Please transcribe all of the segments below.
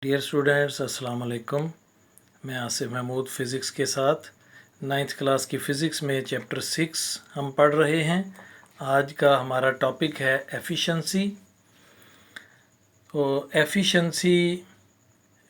Dear students, अस्सलाम वालेकुम। मैं आसिफ महमूद फ़िज़िक्स के साथ 9th क्लास की फ़िज़िक्स में चैप्टर 6 हम पढ़ रहे हैं। आज का हमारा टॉपिक है एफ़िशिएंसी। तो एफ़िशिएंसी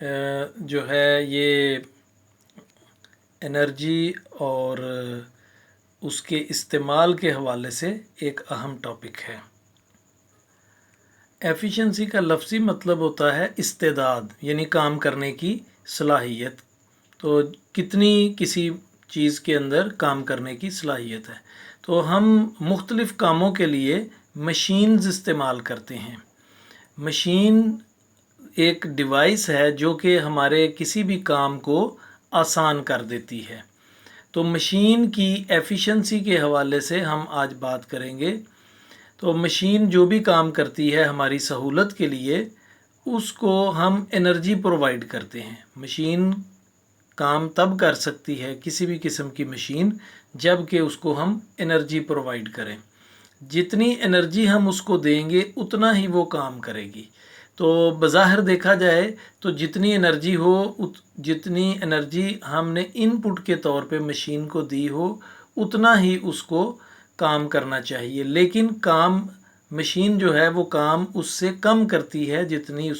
जो है ये एनर्जी और उसके इस्तेमाल के हवाले से एक अहम टॉपिक है। एफ़िशिएंसी का लफ्ज़ी मतलब होता है इस्तेदाद, यानी काम करने की सलाहियत। तो कितनी किसी चीज़ के अंदर काम करने की सलाहियत है। तो हम मुख्तलिफ़ कामों के लिए मशीन्स इस्तेमाल करते हैं। मशीन एक डिवाइस है जो कि हमारे किसी भी काम को आसान कर देती है। तो मशीन की एफ़िशिएंसी के हवाले से हम आज बात करेंगे। तो मशीन जो भी काम करती है हमारी सहूलत के लिए, उसको हम एनर्जी प्रोवाइड करते हैं। मशीन काम तब कर सकती है किसी भी किस्म की मशीन जब कि उसको हम एनर्जी प्रोवाइड करें। जितनी एनर्जी हम उसको देंगे उतना ही वो काम करेगी। तो बज़ाहिर देखा जाए तो जितनी एनर्जी हो, जितनी एनर्जी हमने इनपुट के तौर पे मशीन को दी हो, उतना ही उसको काम करना चाहिए। लेकिन काम मशीन जो है वो काम उससे कम करती है जितनी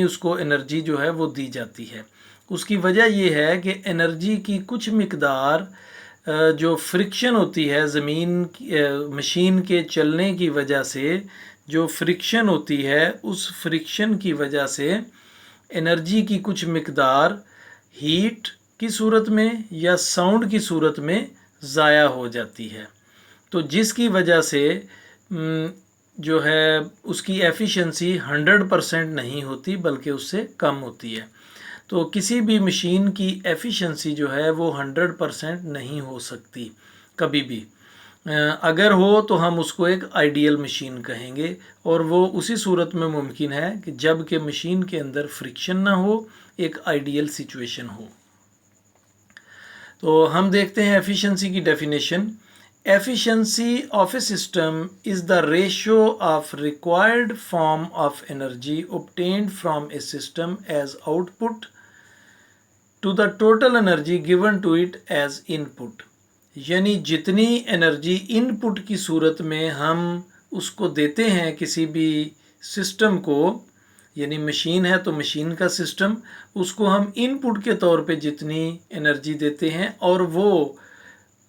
उसको एनर्जी जो है वो दी जाती है। उसकी वजह ये है कि एनर्जी की कुछ मिकदार जो फ्रिक्शन होती है मशीन के चलने की वजह से, जो फ्रिक्शन होती है उस फ्रिक्शन की वजह से एनर्जी की कुछ मिकदार हीट की सूरत में या साउंड की सूरत में ज़ाया हो जाती है। तो जिसकी वजह से जो है उसकी एफ़िशिएंसी 100% नहीं होती बल्कि उससे कम होती है। तो किसी भी मशीन की एफ़िशिएंसी जो है वो 100% नहीं हो सकती कभी भी। अगर हो तो हम उसको एक आइडियल मशीन कहेंगे, और वो उसी सूरत में मुमकिन है कि जब कि मशीन के अंदर फ्रिक्शन ना हो, एक आइडियल सिचुएशन हो। तो हम देखते हैं एफ़िशिएंसी की definition. Efficiency of a system is the ratio of required form of energy obtained from a system as output to the total energy given to it as input। यानी जितनी energy input की सूरत में हम उसको देते हैं किसी भी सिस्टम को, यानी मशीन है तो मशीन का सिस्टम, उसको हम इनपुट के तौर पे जितनी एनर्जी देते हैं और वो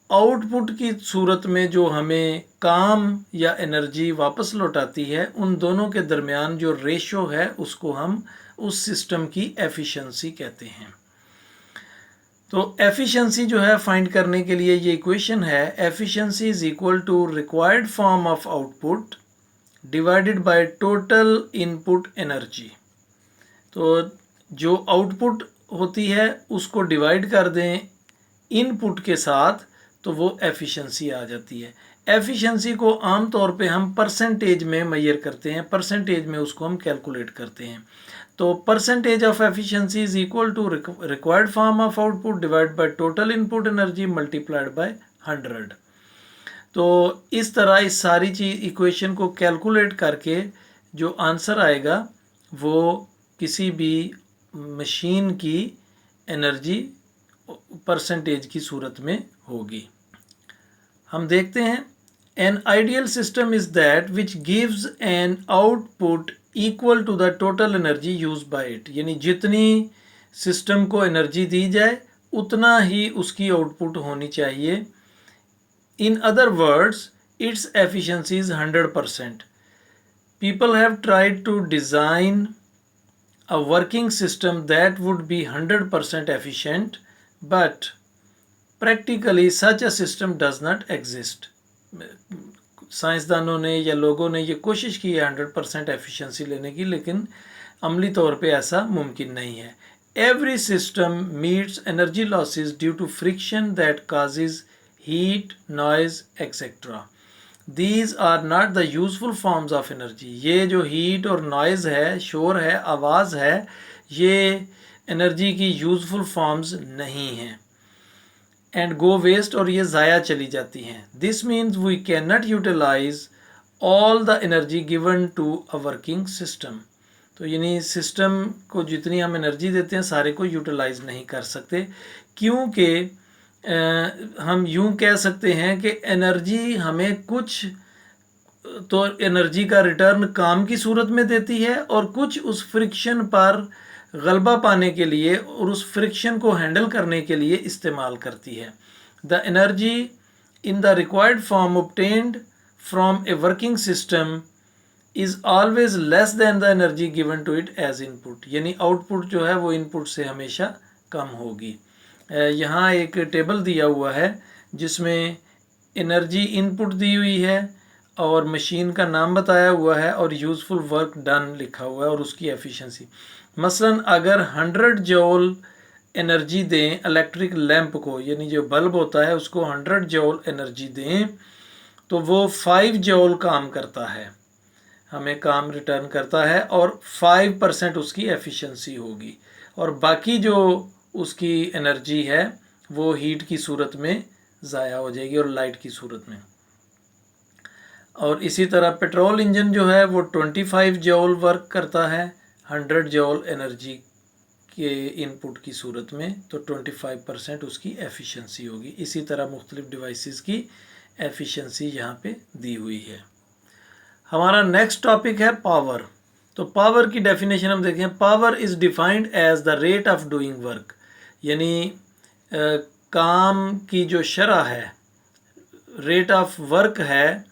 आउटपुट की सूरत में जो हमें काम या एनर्जी वापस लौटाती है, उन दोनों के दरमियान जो रेशो है उसको हम उस सिस्टम की एफ़िशिएंसी कहते हैं। तो एफ़िशिएंसी जो है फाइंड करने के लिए ये इक्वेशन है, efficiency is equal to required form of output divided by total input energy. तो जो आउटपुट होती है उसको डिवाइड कर दें इनपुट के साथ, तो वो एफ़िशिएंसी आ जाती है। एफ़िशिएंसी को आम तौर पे हम परसेंटेज में मेजर करते हैं, परसेंटेज में उसको हम कैलकुलेट करते हैं। तो percentage of efficiency is equal to required form of output divide by total input energy multiplied by 100। तो इस तरह इस सारी चीज़ इक्वेशन को कैलकुलेट करके जो आंसर आएगा वो किसी भी मशीन की एनर्जी परसेंटेज की सूरत में होगी। हम देखते हैं, an ideal system is that which gives an output equal to the total energy use by it. यानी जितनी सिस्टम को एनर्जी दी जाए उतना ही उसकी आउटपुट होनी चाहिए। In other words, its efficiency is 100%। People have tried to design a working system that would be 100% efficient, but practically such a system does not exist। साइंसदानों ने या लोगों ने ये कोशिश की है 100% एफिशिएंसी लेने की, लेकिन अमली तौर पे ऐसा मुमकिन नहीं है। Every system meets energy losses due to friction that causes heat, noise etcetera. These are not the useful forms of energy। ये जो हीट और नॉइज़ है, शोर है, आवाज़ है, ये एनर्जी की यूज़फुल फॉर्म्स नहीं हैं एंड गो वेस्ट, और ये ज़ाया चली जाती हैं। This means we can not utilise all the energy given to a working system. तो यानी सिस्टम को जितनी हम एनर्जी देते हैं सारे को यूटिलाइज नहीं कर सकते, क्योंकि हम यूं कह सकते हैं कि एनर्जी हमें कुछ तो एनर्जी का रिटर्न काम की सूरत में देती है और कुछ उस फ्रिक्शन पर गलबा पाने के लिए और उस फ्रिक्शन को हैंडल करने के लिए इस्तेमाल करती है। The energy in the required form obtained from a working system is always less than the energy given to it as input, यानी आउटपुट जो है वो इनपुट से हमेशा कम होगी। यहाँ एक टेबल दिया हुआ है जिसमें एनर्जी इनपुट दी हुई है और मशीन का नाम बताया हुआ है और यूज़फुल वर्क डन लिखा हुआ है और उसकी एफिशिएंसी। मसलन अगर 100 जॉल एनर्जी दें इलेक्ट्रिक लैंप को, यानी जो बल्ब होता है उसको 100 जॉल एनर्जी दें तो वो 5 जॉल काम करता है, हमें काम रिटर्न करता है और 5% उसकी एफिशिएंसी होगी और बाकी जो उसकी एनर्जी है वो हीट की सूरत में ज़ाया हो जाएगी और लाइट की सूरत में। और इसी तरह पेट्रोल इंजन जो है वो 25 जॉल वर्क करता है 100 जॉल एनर्जी के इनपुट की सूरत में, तो 25% उसकी एफिशिएंसी होगी। इसी तरह मुख्तलिफ डिवाइसेस की एफिशिएंसी यहाँ पे दी हुई है। हमारा नेक्स्ट टॉपिक है पावर। तो पावर की डेफिनेशन हम देखें। Power is defined as the rate of doing work, यानी काम की जो शरह है, रेट ऑफ वर्क है,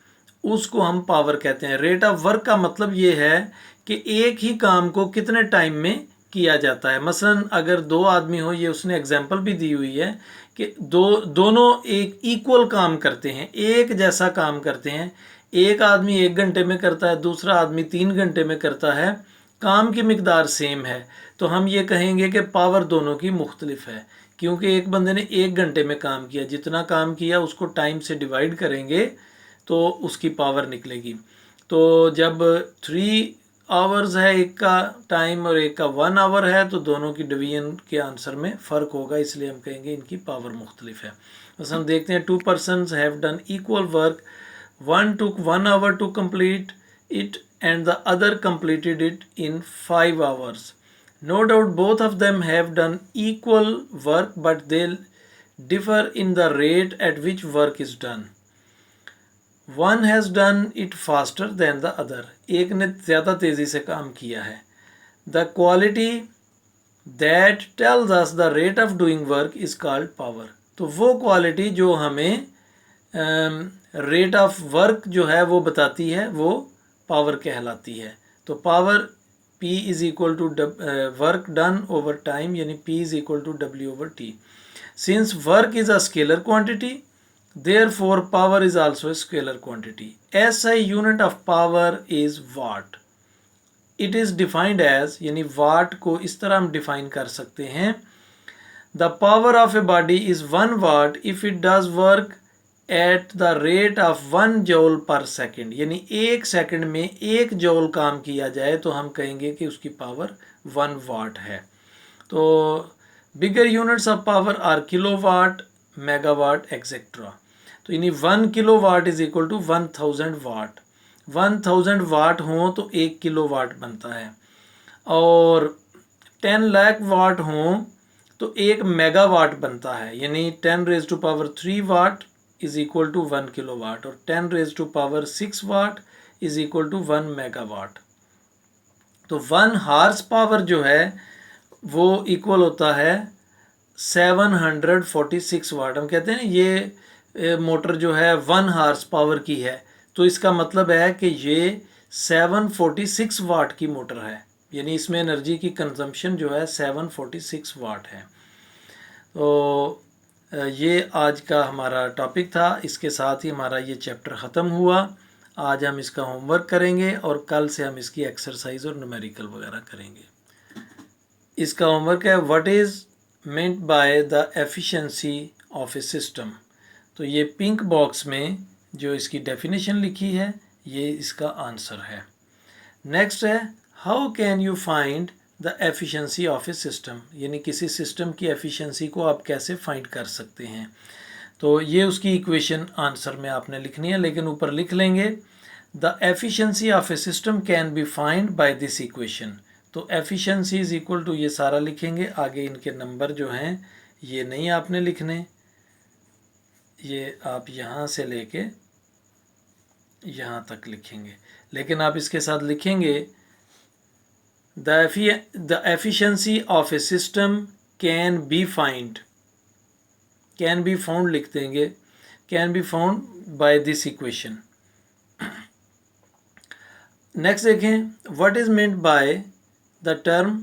उसको हम पावर कहते हैं। रेट ऑफ वर्क का मतलब ये है कि एक ही काम को कितने टाइम में किया जाता है। मसलन अगर 2 आदमी हो, ये उसने एग्जांपल भी दी हुई है कि दोनों एक इक्वल काम करते हैं, एक जैसा काम करते हैं। एक आदमी 1 घंटे में करता है, दूसरा आदमी 3 घंटे में करता है, काम की मिकदार सेम है, तो हम ये कहेंगे कि पावर दोनों की मुख्तलिफ है, क्योंकि एक बंदे ने 1 घंटे में काम किया, जितना काम किया उसको टाइम से डिवाइड करेंगे तो उसकी पावर निकलेगी। तो जब 3 आवर्स है एक का टाइम और एक का 1 आवर है, तो दोनों की डिवीजन के आंसर में फ़र्क होगा, इसलिए हम कहेंगे इनकी पावर मुख्तलिफ है। बस हम देखते हैं 2 persons have done equal work, one took 1 hour to complete it and the other completed it in 5 hours. No doubt both of them have done equal work, but they differ in the rate at which work is done. One has done it faster than the other. एक ने ज़्यादा तेज़ी से काम किया है। The quality that tells us the rate of doing work is called power. तो वो क्वालिटी जो हमें रेट ऑफ वर्क जो है वो बताती है, वो पावर कहलाती है। तो power P is equal to work done over time, यानी P is equal to W over T। Since work is a scalar quantity, therefore power is also a scalar quantity. SI unit of power is watt. It is defined as, यानी watt को इस तरह हम define कर सकते हैं, the power of a body is 1 watt if it does work at the rate of 1 joule per second, यानी 1 second में 1 जॉल काम किया जाए तो हम कहेंगे कि उसकी पावर 1 वाट है। तो bigger units of power are kilowatt, megawatt etcetera. तो यानी 1 kilowatt is equal to 1000 watt. 1000 watt हों तो 1 किलोवाट बनता है, और 10 लाख वाट हों तो 1 मेगावाट बनता है, यानी 10 raise to power 3 watt is equal to 1 kilowatt, और 10 raise to power 6 watt is equal to 1 megawatt. तो 1 हार्स पावर जो है वो इक्वल होता है 746 वाट। हम कहते हैं ये मोटर जो है 1 हार्स पावर की है, तो इसका मतलब है कि ये 746 वाट की मोटर है, यानी इसमें एनर्जी की कंजम्पशन जो है 746 वाट है। तो ये आज का हमारा टॉपिक था। इसके साथ ही हमारा ये चैप्टर ख़त्म हुआ। आज हम इसका होमवर्क करेंगे और कल से हम इसकी एक्सरसाइज और न्यूमेरिकल वगैरह करेंगे। इसका होमवर्क है what is meant by the efficiency of a system. तो ये पिंक बॉक्स में जो इसकी डेफिनेशन लिखी है ये इसका आंसर है। नेक्स्ट है how can you find the efficiency of a system, यानी किसी सिस्टम की एफिशिएंसी को आप कैसे फाइंड कर सकते हैं। तो ये उसकी इक्वेशन आंसर में आपने लिखनी है, लेकिन ऊपर लिख लेंगे the efficiency of a system can B find by this equation. तो एफिशिएंसी इज इक्वल टू ये सारा लिखेंगे, आगे इनके नंबर जो हैं ये नहीं आपने लिखने, ये आप यहाँ से लेके यहाँ तक लिखेंगे, लेकिन आप इसके साथ लिखेंगे the efficiency of a system can be found लिख देंगे, can be found by this equation. Next देखें, what is meant by the term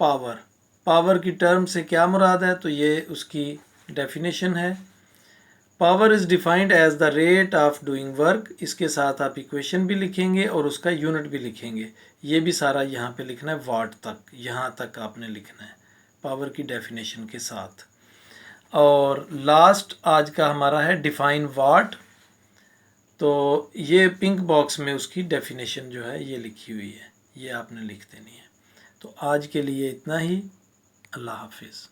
power. Power की टर्म से क्या मुराद है, तो ये उसकी डेफिनेशन है। Power is defined as the rate of doing work, इसके साथ आप इक्वेशन भी लिखेंगे और उसका यूनिट भी लिखेंगे, ये भी सारा यहाँ पे लिखना है, वाट तक, यहाँ तक आपने लिखना है पावर की डेफिनेशन के साथ। और लास्ट आज का हमारा है डिफाइन वाट, तो ये पिंक बॉक्स में उसकी डेफिनेशन जो है ये लिखी हुई है, ये आपने लिख देनी है। तो आज के लिए इतना ही, अल्लाह हाफिज़।